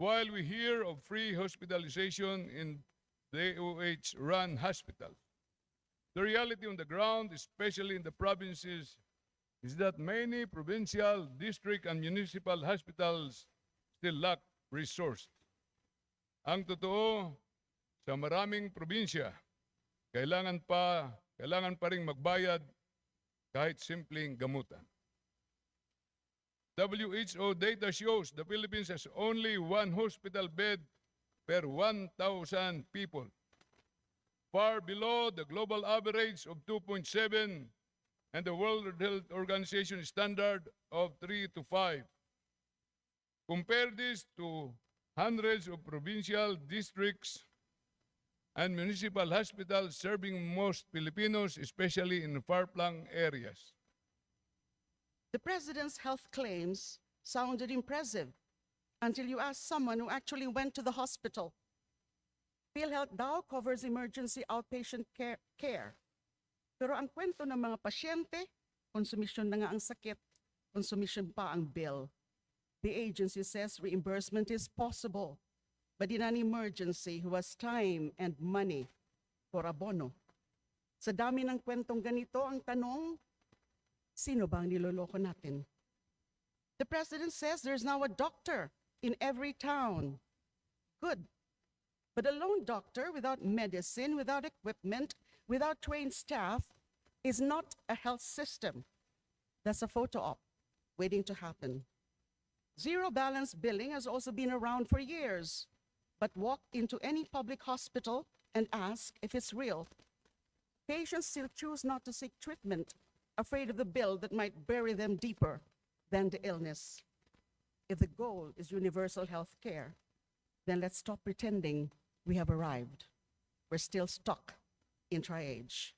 while we hear of free hospitalization in DOH-run hospitals, the reality on the ground, especially in the provinces, is that many provincial, district, and municipal hospitals still lack resources. Ang totoo, sa maraming probinsya, kailangan pa ring magbayad kahit simpleng gamutan. WHO data shows the Philippines has only one hospital bed per 1,000 people, far below the global average of 2.7 and the World Health Organization standard of 3 to 5. Compare this to hundreds of provincial districts and municipal hospitals serving most Filipinos, especially in far-flung areas. The President's health claims sounded impressive until you asked someone who actually went to the hospital. PhilHealth daw covers emergency outpatient care. Pero ang kwento ng mga pasyente, konsumisyon na nga ang sakit, konsumisyon pa ang bill. The agency says reimbursement is possible, but in an emergency, who has time and money for abono? Sa dami ng kwentong ganito, ang tanong, sino ba ang niloloko natin? The President says there's now a doctor in every town. Good. But a lone doctor without medicine, without equipment, without trained staff is not a health system. That's a photo op waiting to happen. Zero balance billing has also been around for years, but walk into any public hospital and ask if it's real. Patients still choose not to seek treatment, afraid of the bill that might bury them deeper than the illness. If the goal is universal health care, then let's stop pretending we have arrived. We're still stuck in triage.